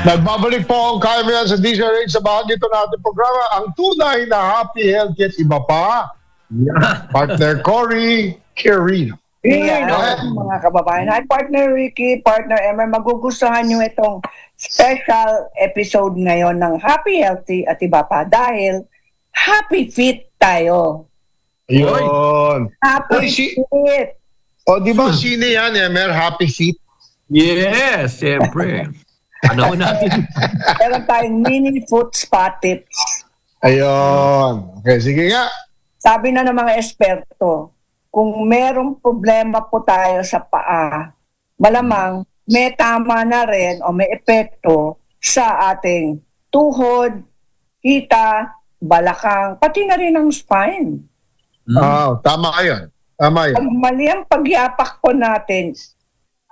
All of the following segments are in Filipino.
Nagbabalik po ang kaya sa DZRH sa bahagi ito natin programa, ang tunay na happy, healthy at iba pa. Partner Cory Quirino. Mga kababayan. Hi, Partner Ricky, Partner Emer. Magugustuhan nyo itong special episode ngayon ng Happy, Healthy at iba pa dahil happy fit tayo. Ayun. Happy fit. O, di ba sino yan, Emer? Happy fit? Yes, siyempre. Ano natin? Meron tayong mini foot spa tips. Ayun. Okay, sige nga. Sabi na ng mga eksperto, kung merong problema po tayo sa paa, malamang may tama na rin o may epekto sa ating tuhod, hita, balakang, pati na rin ang spine. Tama yun. Tama yun. Pag mali ang pagyapak po natin,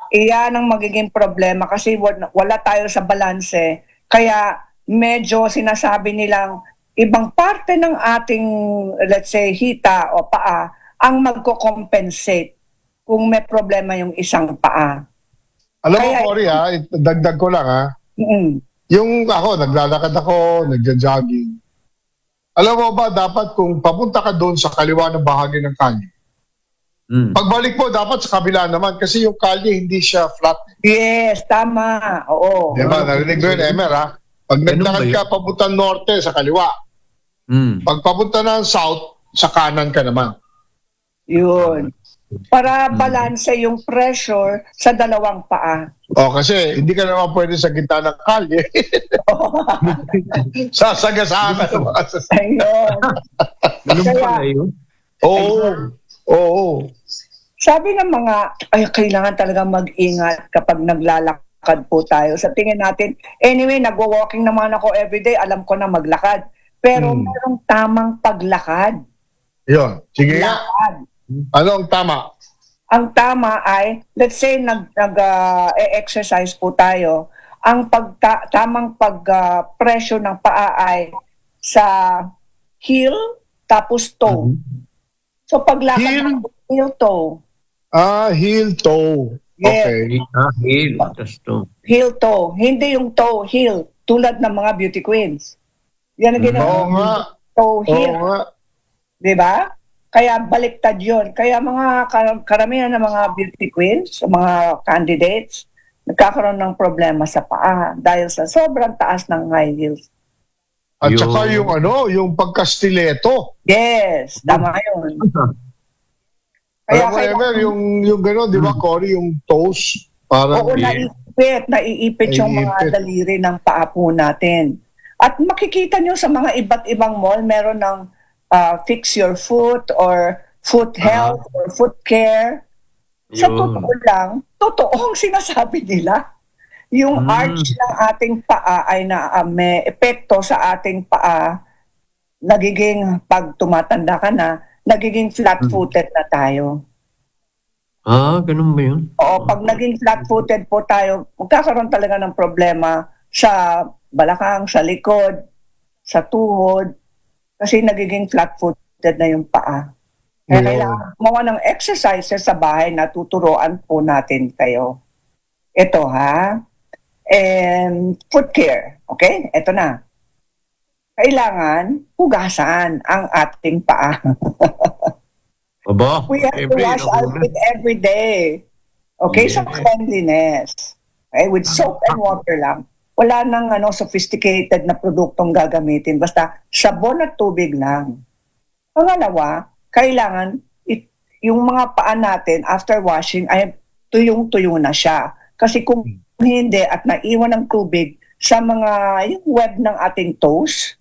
iyan ang magiging problema kasi wala tayo sa balanse. Kaya medyo sinasabi nilang ibang parte ng ating, let's say, hita o paa ang magko-compensate kung may problema yung isang paa. Alam mo, Cory, dagdag ko lang, Yung ako, naglalakad ako, nagja-jogging. Alam mo ba, dapat kung papunta ka doon sa kaliwa ng bahagi ng kalye, pagbalik mo, dapat sa kabila naman kasi yung kalye hindi siya flat. Yes, tama. Oo. Diba? Narinig mo yun, Emer, ha? Pag naglakad ka papunta norte, sa kaliwa. Pag papunta ng south, sa kanan ka naman. Yun. Para balanse yung pressure sa dalawang paa. Kasi hindi ka naman pwede sa gitna ng kalye. Sasagasaan ka naman. Ayun. Ganun pala yun? Oo. Sabi ng mga, kailangan talaga mag-ingat kapag naglalakad po tayo. Sa tingin natin, anyway, nagwo-walking naman ako everyday, alam ko na maglakad. Pero merong tamang paglakad. Yun. Sige nga. Ano ang tama? Ang tama ay, let's say, nag-exercise po tayo, ang tamang pag-pressure ng paa ay sa heel, tapos toe. So, paglakad heel toe. Heel toe. Yes. Okay. Heel. Tapos toe. Heel toe. Hindi yung toe, heel. Tulad ng mga beauty queens. Yan ang ginawa. Oo nga. Toe, heel. Oo nga. Diba? Kaya baliktad yun. Kaya mga karamihan ng mga beauty queens, mga candidates, nagkakaroon ng problema sa paa dahil sa sobrang taas ng high heels. At saka yung pagka-stiletto. Yes, tama yun. Kaya yung gano'n, di ba, Cory, yung toes? Oo, naiipit yung mga daliri ng paa po natin. At makikita nyo sa mga iba't ibang mall, meron ng fix your foot or foot health or foot care. Sa totoo lang, totoong sinasabi nila. Yung arch ng ating paa ay may epekto sa ating paa. Nagiging, pag tumatanda ka na, nagiging flat-footed na tayo. Ganun ba yun? Oo, pag naging flat-footed po tayo, magkakaroon talaga ng problema sa balakang, sa likod, sa tuhod, kasi nagiging flat-footed na yung paa. Kaya kailangan gumawa ng exercises sa bahay na tuturuan po natin kayo. Ito foot care. Okay? Ito na. Kailangan hugasan ang ating paa. We have to wash our feet every day. Okay? Sa cleanliness. Okay? With soap and water lang. Wala nang sophisticated na produktong gagamitin. Basta sabon at tubig lang. Pangalawa, kailangan yung mga paa natin after washing ay tuyong-tuyo na siya. Kasi kung hindi at naiwan ng tubig sa yung web ng ating toes,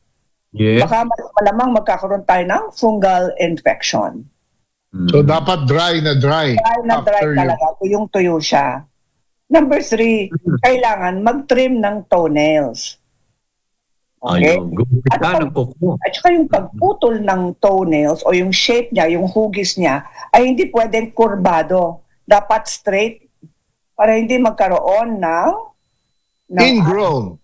baka malamang magkakaroon tayo ng fungal infection. So dapat dry na dry. Dry na dry talaga. Tuyong-tuyo siya. Number 3, kailangan mag-trim ng toenails. Okay? At saka yung pagputol ng toenails o yung shape niya, yung hugis niya, ay hindi pwedeng kurbado. Dapat straight para hindi magkaroon ng ingrown.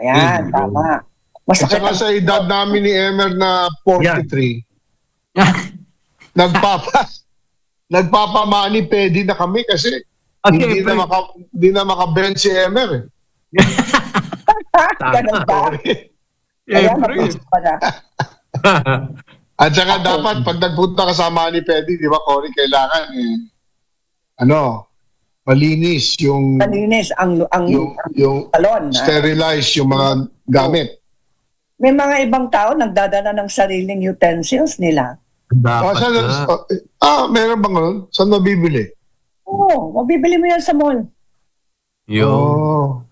Ayan, tama. At saka sa edad namin ni Emer na 43, nagpapamani-pedi na kami kasi hindi na maka-bend si Emer. Ganun ba? Kaya Siyempre. mapusok ka na. At saka dapat, pag nagpunta ka sa Mani Pedi, di ba, Cory, kailangan malinis yung Malinis ang yung salon. sterilize yung mga gamit. May mga ibang tao nagdadala ng sariling utensils nila. Dapat na. Meron bang ganun? Saan nabibili? Oo, mabibili mo yan sa mall. Yung.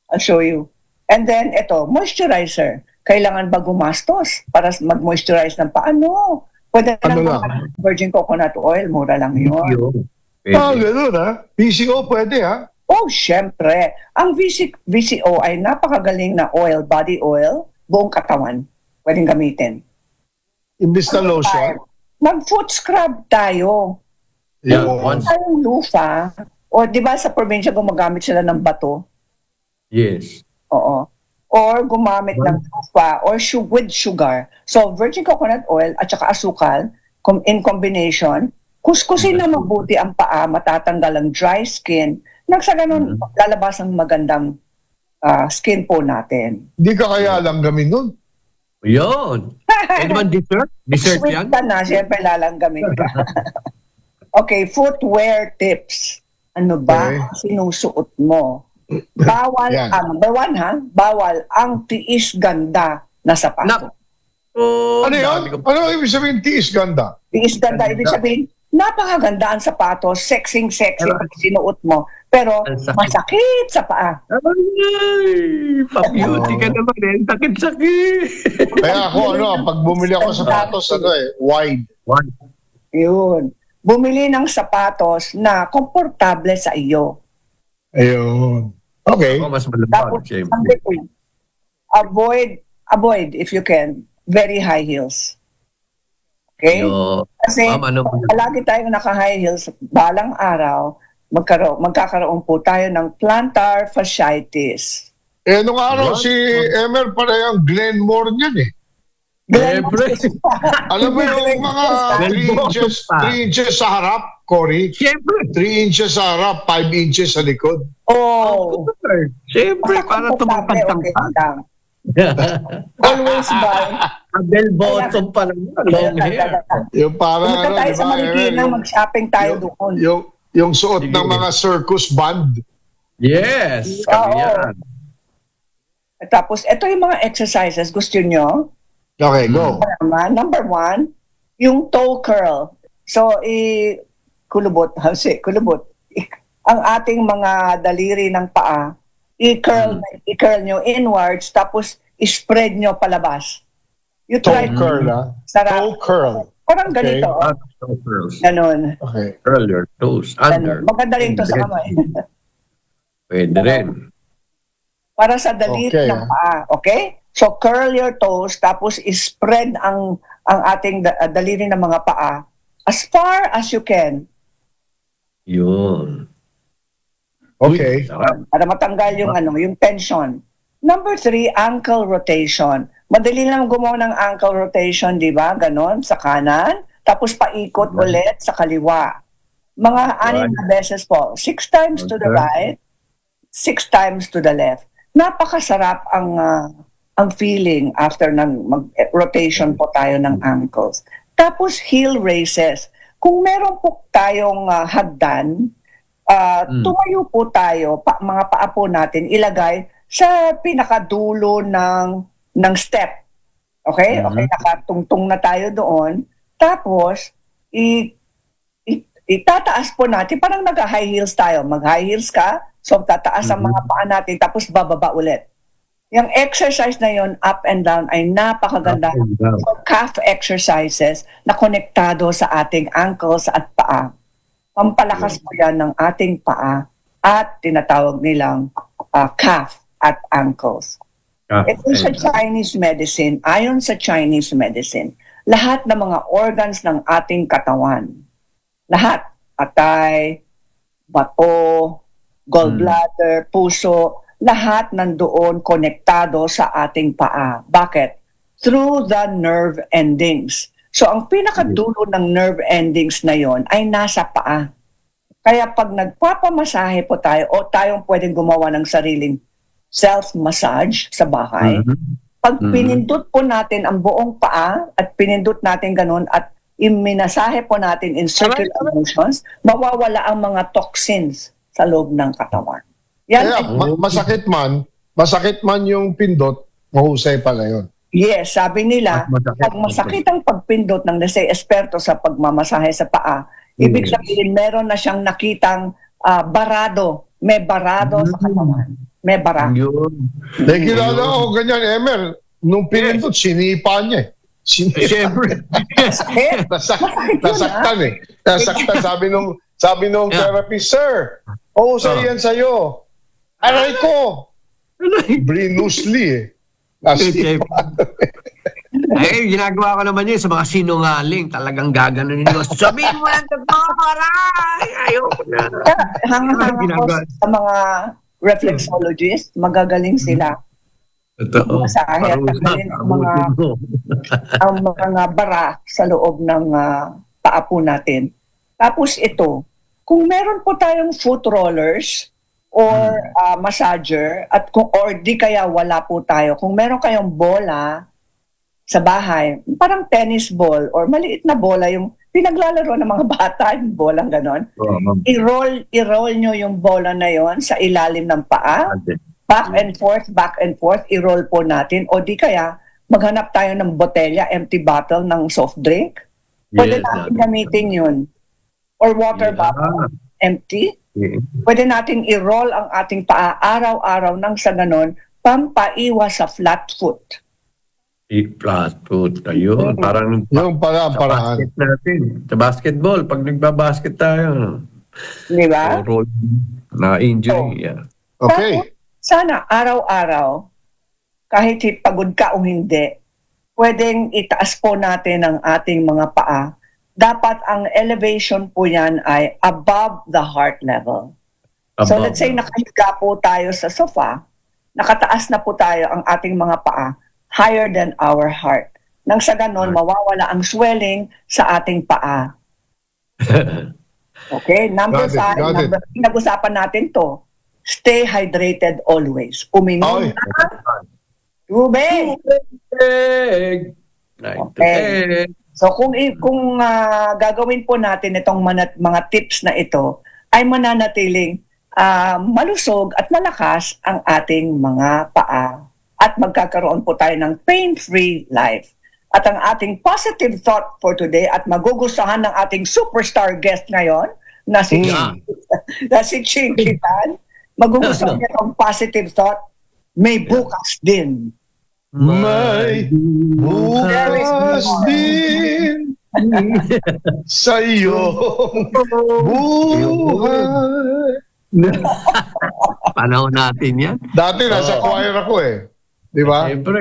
I'll show you. And then, ito, moisturizer. Kailangan ba gumastos para mag-moisturize ng paano? Pwede lang virgin coconut oil, mura lang yun. Ganun PCO pwede Oh, syempre. Ang VCO ay napakagaling na oil, body oil, buong katawan. Pwedeng gamitin. Imbis na lotion? Mag-foot scrub tayo. Tayong lufa. O, di ba sa probinsya gumagamit sila ng bato? Yes. Oo. Or gumamit ng lufa or with sugar. So, virgin coconut oil at saka asukal in combination, kuskusin na mabuti ang paa, matatanggal ang dry skin, nang sa ganun, lalabas ang magandang skin po natin. Hindi ka kaya langgamin nun? Yun. Pwede man dessert? Dessert Sweet yan? ka na, siyempre lalanggamin ka. Okay, footwear tips. Ano ba ang sinusuot mo? Bawal number one bawal ang tiis ganda na sapato. Ano yun? Ano ibig sabihin tiis ganda? Tiis ganda, ibig sabihin, napakaganda ang sapatos, sexy-sexy pag sinuot mo, pero masakit sa paa. Ay, pa-beauty ka naman sakit-sakit. Kaya ako, pag bumili ako sa sapatos, wide. Yun. Bumili ng sapatos na komportable sa iyo. Ayun. Okay. Mas malabang, siyempre. Avoid, if you can, very high heels. Okay? Kasi palagi tayong naka-high heels, balang araw, magkakaroon po tayo ng plantar fasciitis. Nung araw si Emer pala yung Glenmore niyan Alam mo yung mga 3 inches sa harap, Cory? Siyempre. 3 inches sa harap, 5 inches sa likod. Siyempre, para tumapagtangka. Always buy. Bell bottom pa lang. Long hair. Yung parang Pumunta tayo sa Marikina, mag-shopping tayo doon. Yung suot ng mga circus band. Yes, kami yan. Tapos, ito yung mga exercises. Gusto nyo? Okay, go. Number 1, yung toe curl. So, kulubot. Ang ating mga daliri ng paa, i-curl nyo inwards, tapos i-spread nyo palabas. You try toe curl, toe curl. Parang ganito. Toe curls. Ganon. Okay. Curl your toes under. Maganda rin to sa kamay. Pwede rin. Para sa daliri ng paa. Okay? So, curl your toes, tapos i-spread ang ating daliri ng mga paa as far as you can. Yun. Okay. Para matanggal yung tension. Number 3, ankle rotation. Madali lang gumawa ng ankle rotation, di ba? Ganon, sa kanan. Tapos paikot ulit sa kaliwa. Mga 6 na beses po. 6 times to the right, 6 times to the left. Napakasarap ang feeling after ng rotation po tayo ng ankles. Tapos heel raises. Kung meron po tayong hagdan, tumayo po tayo, mga paa po natin, ilagay sa pinakadulo ng step. Okay? Okay, nakatungtong na tayo doon. Tapos, itataas po natin, parang nag-high heels tayo. Mag-high heels ka, so tataas ang mga paa natin, tapos bababa ulit. Yung exercise na yon, up and down, ay napakaganda. So, calf exercises na konektado sa ating ankles at paa. Pampalakas po yan ng ating paa at tinatawag nilang calf at ankles. Ito sa Chinese medicine, ayon sa Chinese medicine, lahat ng mga organs ng ating katawan, lahat, atay, bato, gallbladder, puso, lahat nandoon konektado sa ating paa. Bakit? Through the nerve endings. So, ang pinakadulo ng nerve endings na yon ay nasa paa. Kaya pag nagpapamasahe po tayo o tayong pwedeng gumawa ng sariling self-massage sa bahay, pag pinindot po natin ang buong paa at pinindot natin ganun at iminasahe po natin in circular motions, mawawala ang mga toxins sa loob ng katawan. Yan. Kaya, masakit man yung pindot, mahusay pala yun. Yes, sabi nila, pag masakit ang pagpindot ng say esperto sa pagmamasahe sa paa, ibig sabihin meron na siyang nakitang barado, may barado sa katawan. May barado. Nakilala ko ganyan, Emer, nung pinindot, sinipa niya eh. Siyempre. Nasaktan eh. Nasaktan, sabi nung therapist, sir, yan sa'yo. Aray ko! Brinusli eh. Ay, ginagawa ko naman yun sa mga sinungaling. Talagang gaganon nyo. Sabihin mo lang ito, para! Ayoko na. Hanga-hanga ko sa mga reflexologists, magagaling sila. Totoo. Masahe at tagalin ang mga bara sa loob ng paa po natin. Tapos ito, kung meron po tayong foot rollers or massager at or di kaya wala po tayo, kung meron kayong bola sa bahay, parang tennis ball or maliit na bola, yung pinaglalaro ng mga bata, yung bolang ganon, i-roll nyo yung bola na yon sa ilalim ng paa, back and forth, i-roll po natin. O di kaya, maghanap tayo ng botelya, empty bottle ng soft drink. Pwede natin gamitin yun. Or water bottle, empty. Pwede natin i-roll ang ating paa araw-araw nang sa ganon, pampaiwas sa flat foot. Flat foot, ayun. Parang yung paraan. Sa basketball, pag nagbabasket tayo. Di ba? Na injury, Okay. Sana araw-araw, kahit pagod ka o hindi, pwedeng itaas po natin ang ating mga paa. Dapat ang elevation po yan ay above the heart level. So let's say nakahiga po tayo sa sofa, nakataas na po tayo ang ating mga paa, higher than our heart. Nang sa ganon, mawawala ang swelling sa ating paa. Okay, number 5, pinag-usapan natin to. Stay hydrated always. Uminom ng tubig. Okay. So kung gagawin po natin itong mga tips na ito, ay mananatiling malusog at malakas ang ating mga paa. At magkakaroon po tayo ng pain-free life. At ang ating positive thought for today at magugustuhan ng ating superstar guest ngayon na si Chinky Tan, magugustuhan niya ang positive thought, may bukas din. May bukas din sa iyong buhay. Panahon natin yan. Dati nasa choir ako eh. Di ba? Siyempre.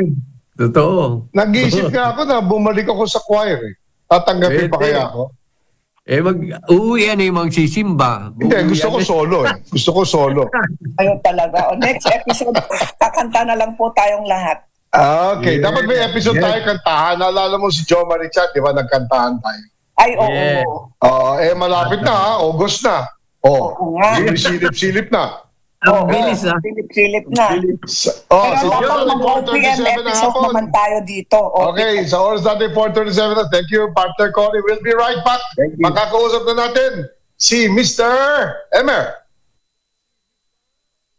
Totoo. Nag-iisip nga ako na bumalik ako sa choir eh. Tatanggapin pa kaya ako? Uuwi yan yung magsisimba. Hindi, gusto ko solo eh. Gusto ko solo. Ayun talaga. O next episode, kakanta na lang po tayong lahat. Okay, dapat may episode tayo kantahan. Naalala mo si Joe Marichat, di ba? Nagkantahan tayo. Ay, oo. Malapit na ha. August na. Silip-silip na. Ang bilis Silip na. Pero mag-OPM episode naman tayo dito. Okay, sa oras natin 4:37 na. Thank you, partner Connie. We'll be right back. Makakausap na natin si Mr. Emer.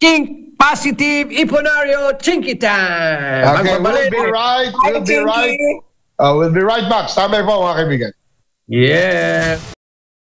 Think Positive Iponario Chinky Tan. Okay, we'll be right. We'll be right back. Standby po mga kaibigan. Yeah.